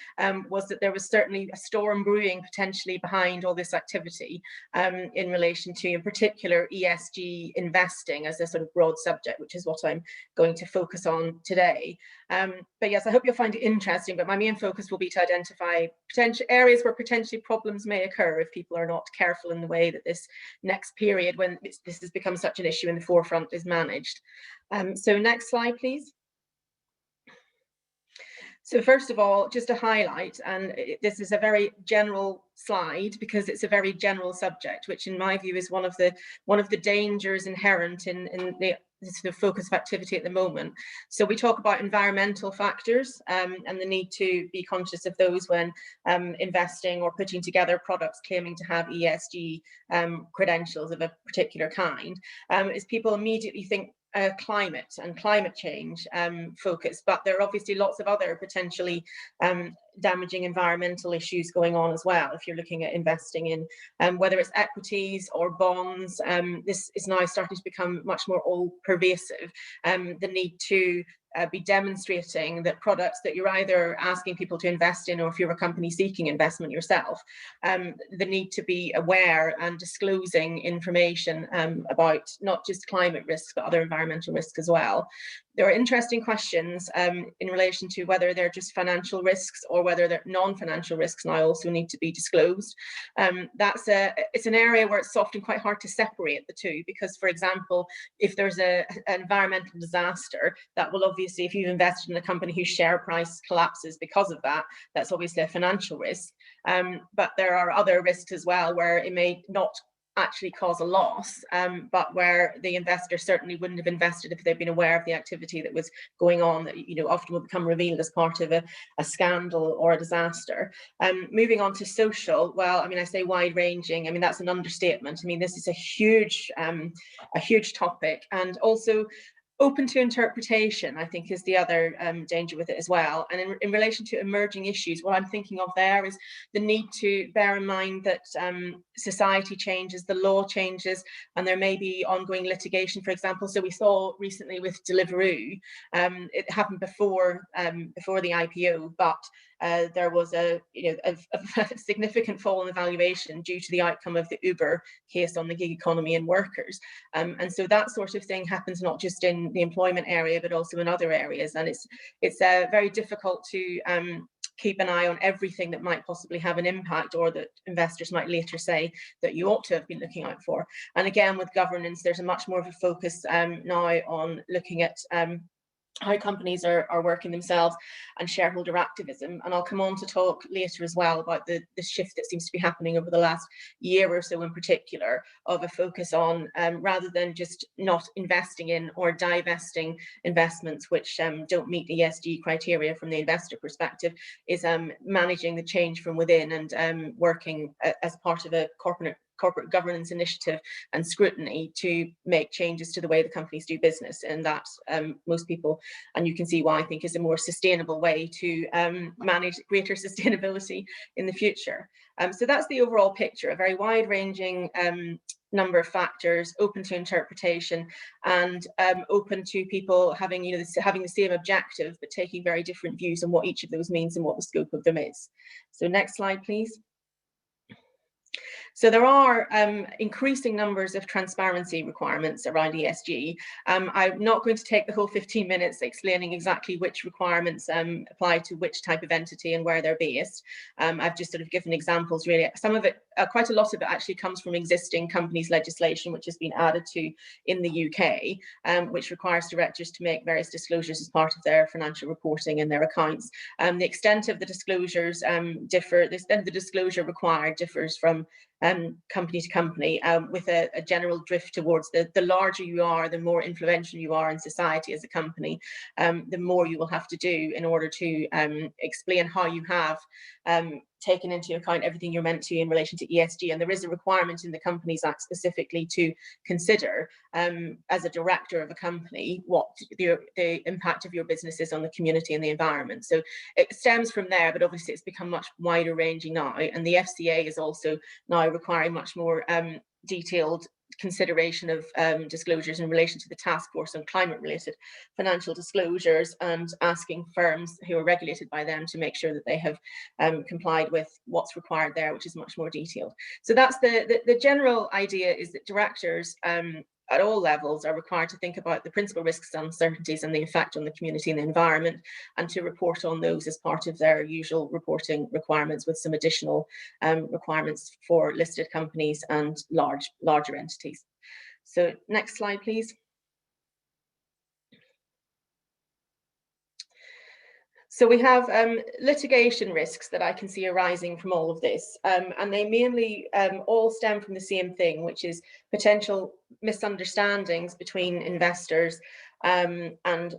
was that there was certainly a storm brewing potentially behind all this activity in relation to, in particular, ESG investing as a sort of broad subject, which is what I'm going to focus on today. But yes, I hope you'll find it interesting, but my main focus will be to identify potential areas where potentially problems may occur if people are not careful in the way that this next period, when this has become such an issue in the forefront, is managed. So next slide, please. So first of all, just to highlight, and this is a very general slide because it's a very general subject, which in my view is one of the dangers inherent in the sort of focus of activity at the moment. So we talk about environmental factors and the need to be conscious of those when investing or putting together products claiming to have ESG credentials of a particular kind, is people immediately think climate and climate change focus, but there are obviously lots of other potentially damaging environmental issues going on as well. If you're looking at investing in whether it's equities or bonds, this is now starting to become much more all pervasive. The need to be demonstrating that products that you're either asking people to invest in, or if you're a company seeking investment yourself, the need to be aware and disclosing information about not just climate risks, but other environmental risks as well. There are interesting questions in relation to whether they're just financial risks or whether they're non-financial risks now also need to be disclosed. It's an area where it's often quite hard to separate the two, because, for example, if there's an environmental disaster, that will obviously, if you've invested in a company whose share price collapses because of that, that's obviously a financial risk. But there are other risks as well where it may not actually cause a loss, but where the investor certainly wouldn't have invested if they'd been aware of the activity that was going on, that often will become revealed as part of a scandal or a disaster. Moving on to social, well, I mean, I say wide-ranging, I mean, that's an understatement. I mean, this is a huge topic, and also open to interpretation, I think, is the other danger with it as well. And in relation to emerging issues, what I'm thinking of there is the need to bear in mind that society changes, the law changes, and there may be ongoing litigation, for example. So we saw recently with Deliveroo, it happened before the IPO, but there was a significant fall in the valuation due to the outcome of the Uber case on the gig economy and workers. And so that sort of thing happens not just in the employment area, but also in other areas. And it's very difficult to keep an eye on everything that might possibly have an impact, or that investors might later say that you ought to have been looking out for. And again, with governance, there's a much more of a focus now on looking at how companies are working themselves and shareholder activism. And I'll come on to talk later as well about the shift that seems to be happening over the last year or so in particular, of a focus on rather than just not investing in or divesting investments which don't meet ESG criteria from the investor perspective, is managing the change from within and working as part of a corporate governance initiative and scrutiny to make changes to the way the companies do business. And that most people, and you can see why, I think is a more sustainable way to manage greater sustainability in the future. So that's the overall picture, a very wide-ranging number of factors, open to interpretation, and open to people having having the same objective but taking very different views on what each of those means and what the scope of them is. So next slide, please. So there are increasing numbers of transparency requirements around ESG. I'm not going to take the whole 15 minutes explaining exactly which requirements apply to which type of entity and where they're based. I've just sort of given examples, really. Some of it, quite a lot of it actually comes from existing companies legislation, which has been added to in the UK, which requires directors to make various disclosures as part of their financial reporting and their accounts. The extent of the disclosures differ. The extent of the disclosure required differs from company to company, with a general drift towards the larger you are, the more influential you are in society as a company, the more you will have to do in order to explain how you have taken into account everything you're meant to in relation to ESG. And there is a requirement in the Companies Act specifically to consider, as a director of a company, what the impact of your business is on the community and the environment. So it stems from there, but obviously it's become much wider ranging now. And the FCA is also now requiring much more detailed consideration of disclosures in relation to the task force on climate related financial disclosures, and asking firms who are regulated by them to make sure that they have complied with what's required there, which is much more detailed. So that's the general idea, is that directors at all levels are required to think about the principal risks and uncertainties and the effect on the community and the environment, and to report on those as part of their usual reporting requirements, with some additional requirements for listed companies and larger entities. So next slide, please. So we have litigation risks that I can see arising from all of this, and they mainly all stem from the same thing, which is potential misunderstandings between investors and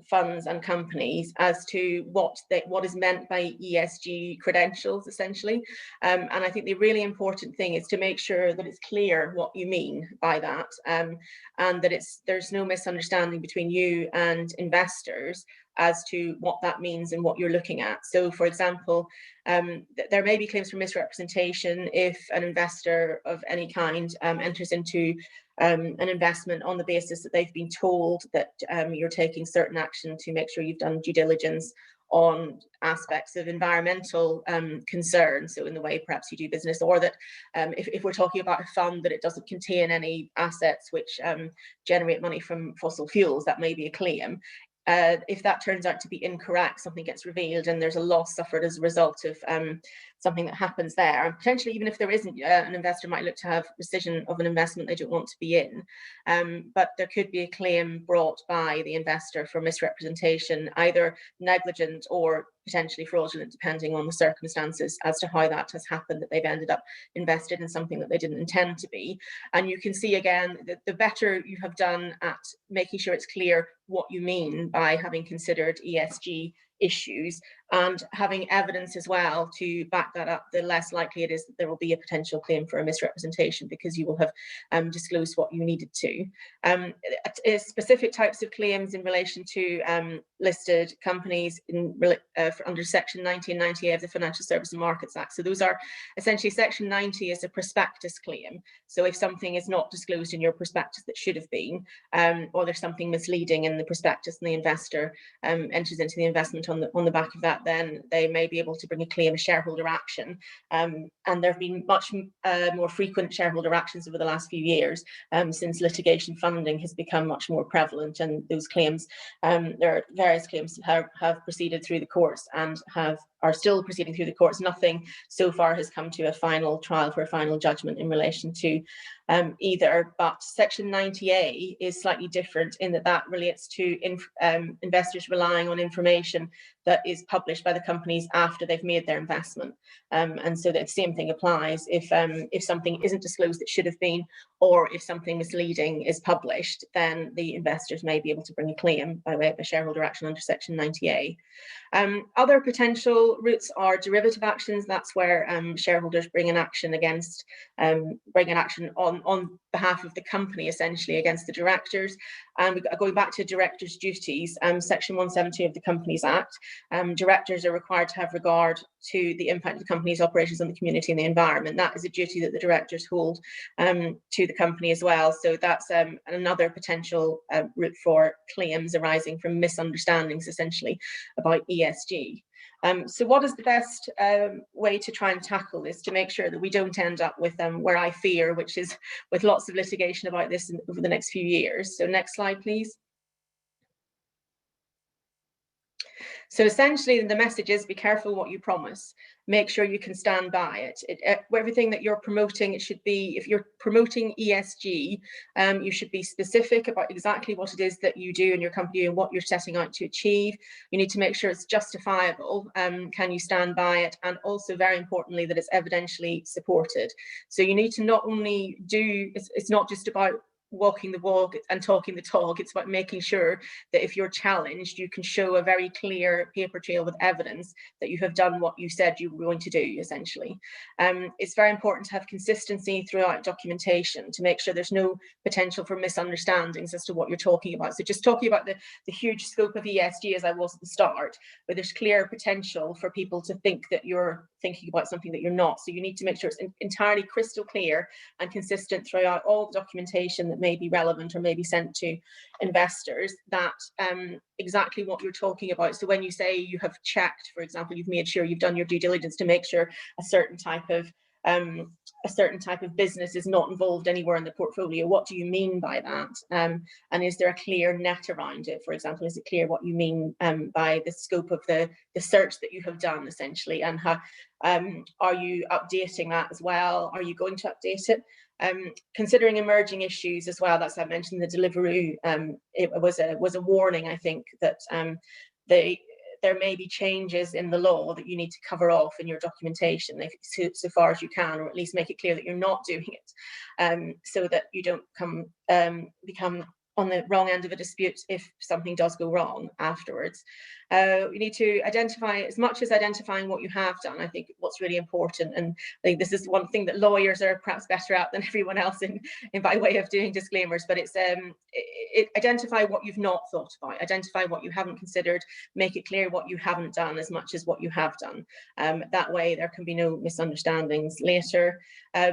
funds and companies as to what is meant by ESG credentials, essentially. And I think the really important thing is to make sure that it's clear what you mean by that, and that there's no misunderstanding between you and investors as to what that means and what you're looking at. So, for example, there may be claims for misrepresentation if an investor of any kind enters into an investment on the basis that they've been told that you're taking certain action to make sure you've done due diligence on aspects of environmental concern, so in the way perhaps you do business, or that if we're talking about a fund that it doesn't contain any assets which generate money from fossil fuels, that may be a claim. If that turns out to be incorrect, something gets revealed and there's a loss suffered as a result of something that happens there. And potentially, even if there isn't, an investor might look to have rescission of an investment they don't want to be in. But there could be a claim brought by the investor for misrepresentation, either negligent or potentially fraudulent, depending on the circumstances as to how that has happened, that they've ended up invested in something that they didn't intend to be. And you can see again that the better you have done at making sure it's clear what you mean by having considered ESG issues and having evidence as well to back that up, the less likely it is that there will be a potential claim for a misrepresentation, because you will have disclosed what you needed to. Specific types of claims in relation to listed companies under Section 90 and 90A of the Financial Services and Markets Act. So those are essentially, Section 90 is a prospectus claim. So if something is not disclosed in your prospectus that should have been, or there's something misleading in the prospectus and the investor enters into the investment on the back of that, then they may be able to bring a claim, a shareholder action. And there have been much more frequent shareholder actions over the last few years since litigation funding has become much more prevalent, and those claims, there are various claims that have proceeded through the courts and are still proceeding through the courts. Nothing so far has come to a final trial for a final judgment in relation to either, but Section 90A is slightly different in that relates to investors relying on information that is published by the companies after they've made their investment. And so the same thing applies if something isn't disclosed that should have been, or if something misleading is published, then the investors may be able to bring a claim by way of a shareholder action under Section 90A. Other potential routes are derivative actions. That's where shareholders bring an action against, on behalf of the company, essentially against the directors. And going back to directors' duties, Section 172 of the Companies Act, directors are required to have regard to the impact of the company's operations on the community and the environment. That is a duty that the directors hold to the company as well. So that's another potential route for claims arising from misunderstandings, essentially, about ESG. So what is the best way to try and tackle this, to make sure that we don't end up with where I fear, which is with lots of litigation about this over the next few years? So next slide, please. So essentially the message is, be careful what you promise. Make sure you can stand by it. Everything that you're promoting, it should be, if you're promoting ESG, you should be specific about exactly what it is that you do in your company and what you're setting out to achieve. You need to make sure it's justifiable. Can you stand by it? And also, very importantly, that it's evidentially supported. So you need to not only it's not just about walking the walk and talking the talk. It's about making sure that if you're challenged, you can show a very clear paper trail with evidence that you have done what you said you were going to do, essentially. It's very important to have consistency throughout documentation to make sure there's no potential for misunderstandings as to what you're talking about. So just talking about the huge scope of ESG, as I was at the start, where there's clear potential for people to think that you're thinking about something that you're not. So you need to make sure it's entirely crystal clear and consistent throughout all the documentation that may be relevant or may be sent to investors, that exactly what you're talking about. So when you say you have checked, for example, you've made sure you've done your due diligence to make sure a certain type of business is not involved anywhere in the portfolio, what do you mean by that? And is there a clear net around it? For example, is it clear what you mean by the scope of the search that you have done, essentially? And how are you updating that as well? Are you going to update it? Considering emerging issues as well, that's, I mentioned the Deliveroo, it was a warning, I think, that there may be changes in the law that you need to cover off in your documentation so far as you can, or at least make it clear that you're not doing it, so that you don't become on the wrong end of a dispute if something does go wrong afterwards. You need to identify, as much as identifying what you have done, I think what's really important, and I think this is one thing that lawyers are perhaps better at than everyone else in by way of doing disclaimers, but it's identify what you've not thought about, identify what you haven't considered, make it clear what you haven't done as much as what you have done. That way there can be no misunderstandings later.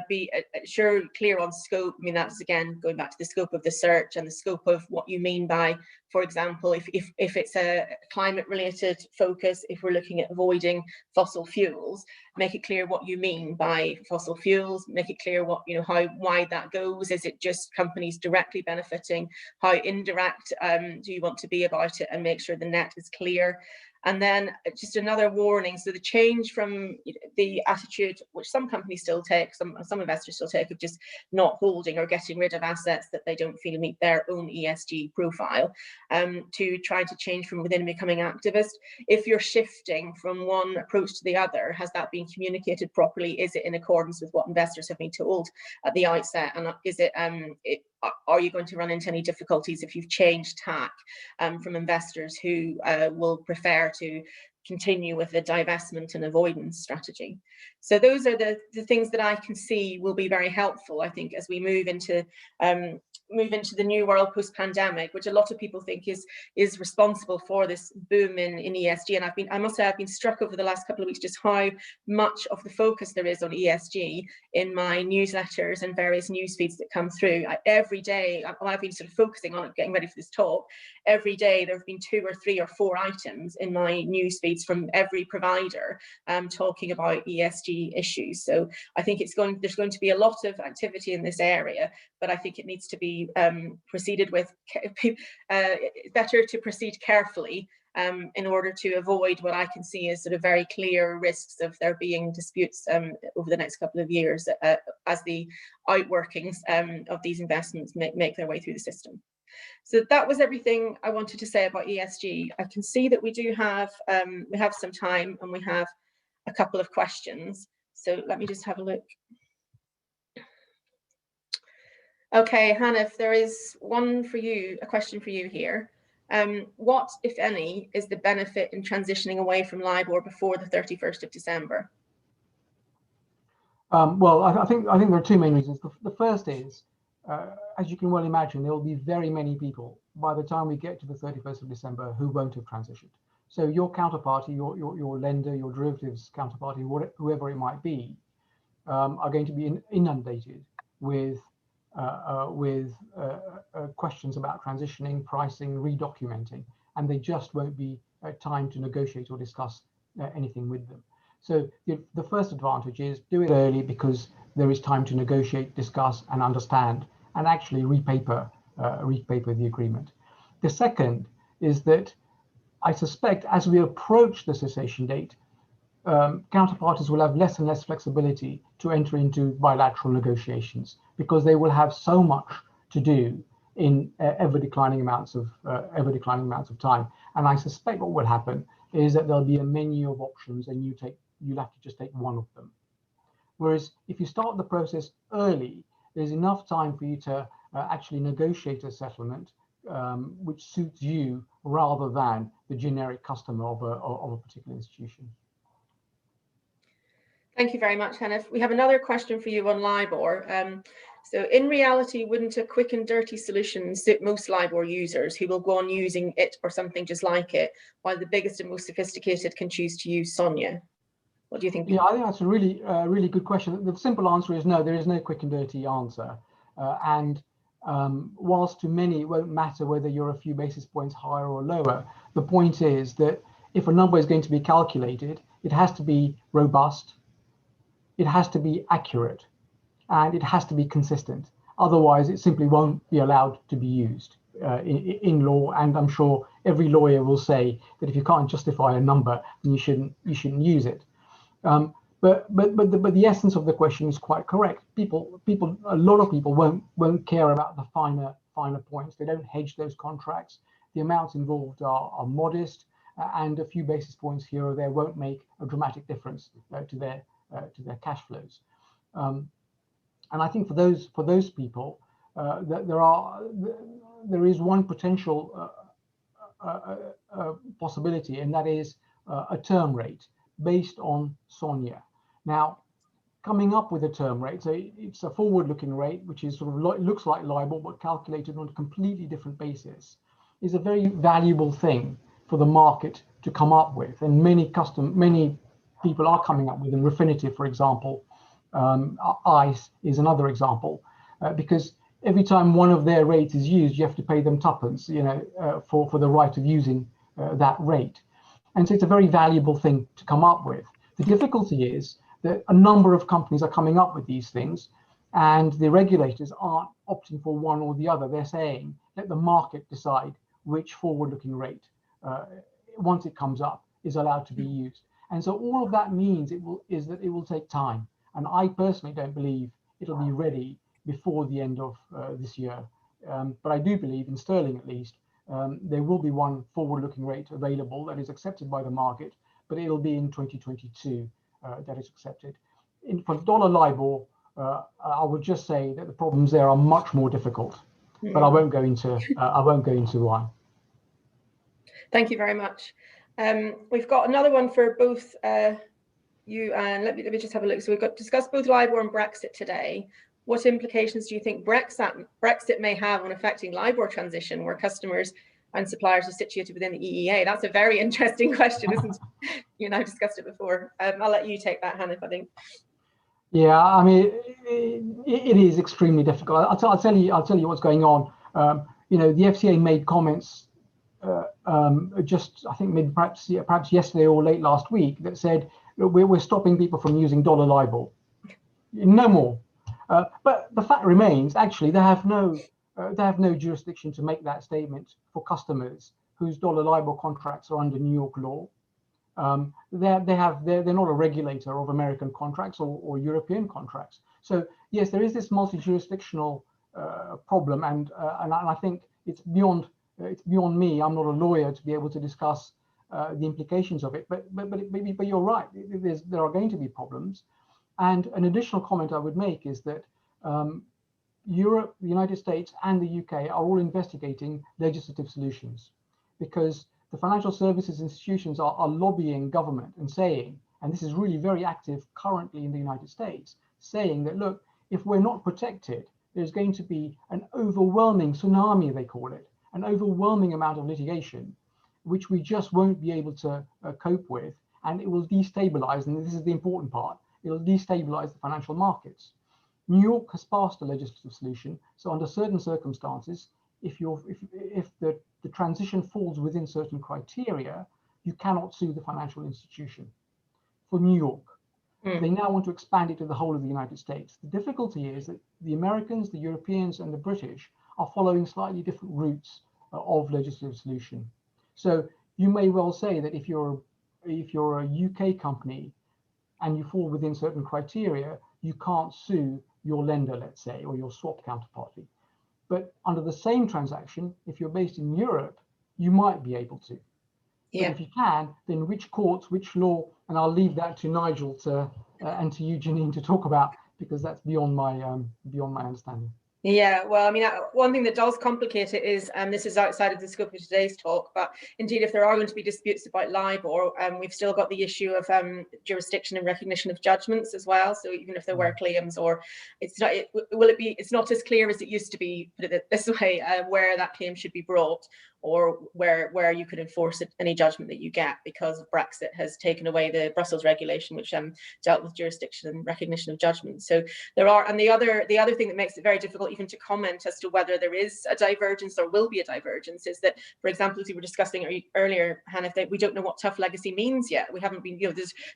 Be sure clear on scope. I mean, that's again going back to the scope of the search and the scope of what you mean by, for example, if it's a climate related focus, if we're looking at avoiding fossil fuels, make it clear what you mean by fossil fuels, make it clear what, how wide that goes. Is it just companies directly benefiting? How indirect do you want to be about it, and make sure the net is clear. And then just another warning, so the change from the attitude which some companies still take, some investors still take, of just not holding or getting rid of assets that they don't feel meet their own ESG profile, to trying to change from within and becoming activist. If you're shifting from one approach to the other, has that been communicated properly? Is it in accordance with what investors have been told at the outset? And is it, are you going to run into any difficulties if you've changed tack from investors who will prefer to continue with a divestment and avoidance strategy? So those are the things that I can see will be very helpful, I think, as we move into the new world post-pandemic, which a lot of people think is responsible for this boom in ESG. And I must say, I've been struck over the last couple of weeks just how much of the focus there is on ESG in my newsletters and various news feeds that come through. Every day, I've been sort of focusing on it, getting ready for this talk. Every day there have been 2 or 3 or 4 items in my news feeds from every provider talking about ESG issues. So I think there's going to be a lot of activity in this area, but I think it needs to be proceeded with, better to proceed carefully in order to avoid what I can see as sort of very clear risks of there being disputes over the next couple of years as the outworkings of these investments make their way through the system. So that was everything I wanted to say about ESG. I can see that we have some time, and we have a couple of questions. So let me just have a look. Okay, Hanif, there is a question for you here. What, if any, is the benefit in transitioning away from Libor before the 31st of December? Well, I think there are 2 main reasons. The first is, as you can well imagine, there will be very many people by the time we get to the 31st of December who won't have transitioned. So your counterparty, your lender, your derivatives counterparty, whoever it might be, are going to be inundated with questions about transitioning, pricing, redocumenting, and they just won't be time to negotiate or discuss anything with them. So the first advantage is do it early, because there is time to negotiate, discuss, and understand, and actually repaper the agreement. The second is that I suspect as we approach the cessation date, counterparties will have less and less flexibility to enter into bilateral negotiations, because they will have so much to do in ever declining amounts of time. And I suspect what will happen is that there'll be a menu of options, and you'll have to just take one of them. Whereas if you start the process early, there's enough time for you to actually negotiate a settlement which suits you rather than the generic customer of a particular institution. Thank you very much, Hanif. We have another question for you on Libor. So in reality, wouldn't a quick and dirty solution suit most Libor users who will go on using it or something just like it, while the biggest and most sophisticated can choose to use Sonia? What do you think? Yeah, I think that's a really good question. The simple answer is no, there is no quick and dirty answer. Whilst to many it won't matter whether you're a few basis points higher or lower, the point is that if a number is going to be calculated, it has to be robust, it has to be accurate, and it has to be consistent. Otherwise, it simply won't be allowed to be used in law. And I'm sure every lawyer will say that if you can't justify a number, then you shouldn't use it. But the essence of the question is quite correct. A lot of people won't care about the finer points. They don't hedge those contracts. The amounts involved are modest, and a few basis points here or there won't make a dramatic difference to their cash flows. And I think for those people, there is one potential possibility, and that is a term rate based on SONIA. Now, coming up with a term rate, so it's a forward-looking rate, which is sort of looks like LIBOR but calculated on a completely different basis, is a very valuable thing for the market to come up with, and many people are coming up with them. Refinitiv, for example, ICE is another example, because every time one of their rates is used, you have to pay them tuppence, for the right of using that rate. And so it's a very valuable thing to come up with. The difficulty is that a number of companies are coming up with these things, and the regulators aren't opting for one or the other. They're saying, let the market decide which forward-looking rate, once it comes up, is allowed to be used. And so all of that means is that it will take time. And I personally don't believe it'll be ready before the end of this year. But I do believe, in sterling at least, there will be one forward-looking rate available that is accepted by the market, but it'll be in 2022 that is accepted. For dollar LIBOR, I would just say that the problems there are much more difficult, but I won't go into why. Thank you very much. We've got another one for both you, and let me just have a look. So we've got discussed both LIBOR and Brexit today. What implications do you think Brexit may have on affecting LIBOR transition, where customers and suppliers are situated within the EEA? That's a very interesting question, isn't it? You and I discussed it before. I'll let you take that, Hanif, I think. Yeah, I mean, it is extremely difficult. I'll tell you what's going on. The FCA made comments just, I think, maybe perhaps yesterday or late last week, that said we're stopping people from using dollar LIBOR. No more. But the fact remains, actually, they have no jurisdiction to make that statement for customers whose dollar LIBOR contracts are under New York law. They're not a regulator of American contracts or European contracts. So yes, there is this multi-jurisdictional problem, and I think it's beyond me. I'm not a lawyer to be able to discuss the implications of it. But you're right. There are going to be problems. And an additional comment I would make is that Europe, the United States, and the UK are all investigating legislative solutions, because the financial services institutions are lobbying government and saying, and this is really very active currently in the United States, saying that, look, if we're not protected, there's going to be an overwhelming tsunami, they call it, an overwhelming amount of litigation, which we just won't be able to cope with, and it will destabilize, and this is the important part, it will destabilize the financial markets. New York has passed a legislative solution, so under certain circumstances, if the transition falls within certain criteria, you cannot sue the financial institution. For New York, they now want to expand it to the whole of the United States. The difficulty is that the Americans, the Europeans, and the British are following slightly different routes of legislative solution. So you may well say that if you're a UK company and you fall within certain criteria, you can't sue your lender, let's say, or your swap counterparty. But under the same transaction, if you're based in Europe, you might be able to. Yeah. But if you can, then which courts, which law, and I'll leave that to Nigel and to you, Janine, to talk about, because that's beyond my understanding. Yeah, well, I mean, one thing that does complicate it is, this is outside of the scope of today's talk, but indeed, if there are going to be disputes about LIBOR, we've still got the issue of jurisdiction and recognition of judgments as well. So even if there were claims, or it's not as clear as it used to be, put it this way, where that claim should be brought, or where you could enforce any judgment that you get, because Brexit has taken away the Brussels regulation, which dealt with jurisdiction and recognition of judgment. So there are, and the other thing that makes it very difficult even to comment as to whether there is a divergence or will be a divergence is that, for example, as we were discussing earlier, Hanif, that we don't know what tough legacy means yet. We haven't been,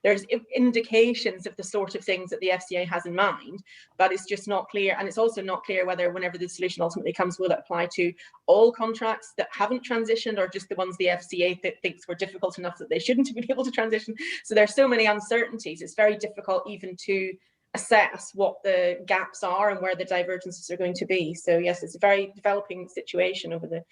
there's indications of the sort of things that the FCA has in mind, but it's just not clear. And it's also not clear whether, whenever the solution ultimately comes, will it apply to all contracts that haven't transitioned, or just the ones the FCA thinks were difficult enough that they shouldn't have been able to transition. So there's so many uncertainties. It's very difficult even to assess what the gaps are and where the divergences are going to be. So yes, it's a very developing situation over the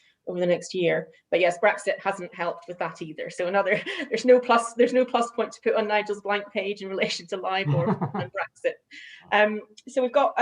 next year. But yes, Brexit hasn't helped with that either. So there's no plus point to put on Nigel's blank page in relation to Libor and Brexit. So we've got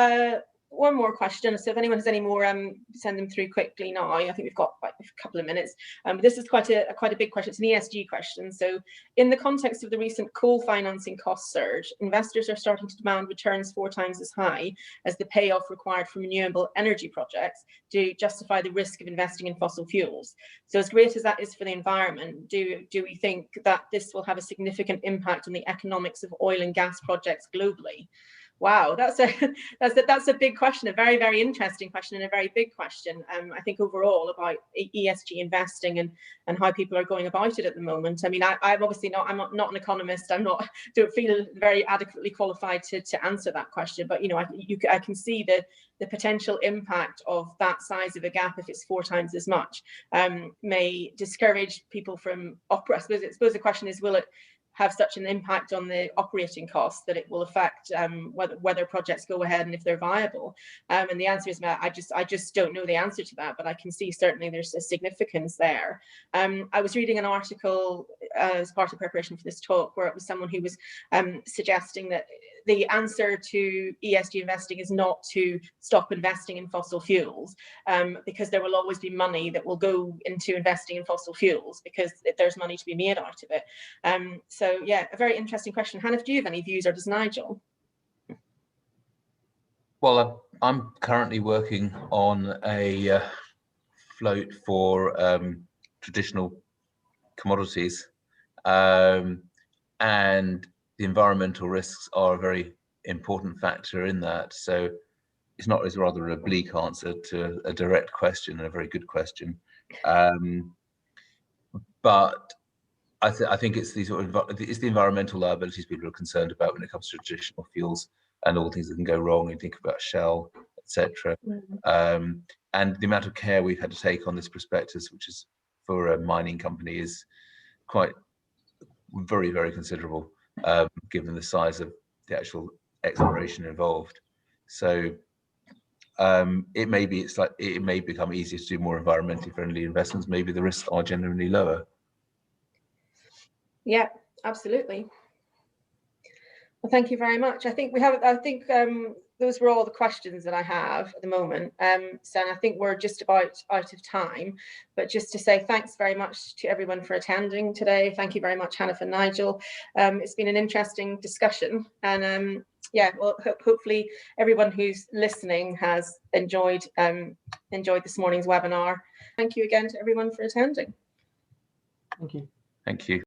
one more question. So if anyone has any more, send them through quickly now. I think we've got like a couple of minutes. This is quite a big question. It's an ESG question. So in the context of the recent coal financing cost surge, investors are starting to demand returns 4 times as high as the payoff required for renewable energy projects to justify the risk of investing in fossil fuels. So as great as that is for the environment, do we think that this will have a significant impact on the economics of oil and gas projects globally? Wow, that's a big question, a very, very interesting question and a very big question. I think overall about ESG investing and how people are going about it at the moment. I mean, I'm obviously not an economist. Don't feel very adequately qualified to answer that question. But you know, I can see the potential impact of that size of a gap if it's 4 times as much may discourage people from operating. I suppose the question is, will it have such an impact on the operating costs that it will affect whether projects go ahead and if they're viable? And the answer is, I just don't know the answer to that, but I can see certainly there's a significance there. I was reading an article as part of preparation for this talk where it was someone who was suggesting that the answer to ESG investing is not to stop investing in fossil fuels, because there will always be money that will go into investing in fossil fuels because there's money to be made out of it. So yeah, a very interesting question. Hanif, do you have any views, or does Nigel? Well, I'm currently working on a float for traditional commodities, and the environmental risks are a very important factor in that. So it's not as rather a bleak answer to a direct question, and a very good question. But I think it's the environmental liabilities people are concerned about when it comes to traditional fuels and all the things that can go wrong. You think about Shell, etc. And the amount of care we've had to take on this prospectus, which is for a mining company, is quite very, very considerable, given the size of the actual exploration involved. So it may become easier to do more environmentally friendly investments. Maybe the risks are generally lower. Yeah, absolutely. Well, thank you very much. I think those were all the questions that I have at the moment. So I think we're just about out of time, but just to say thanks very much to everyone for attending today. Thank you very much, Hanif and Nigel. It's been an interesting discussion, and yeah, well, hopefully everyone who's listening has enjoyed this morning's webinar. Thank you again to everyone for attending. Thank you. Thank you.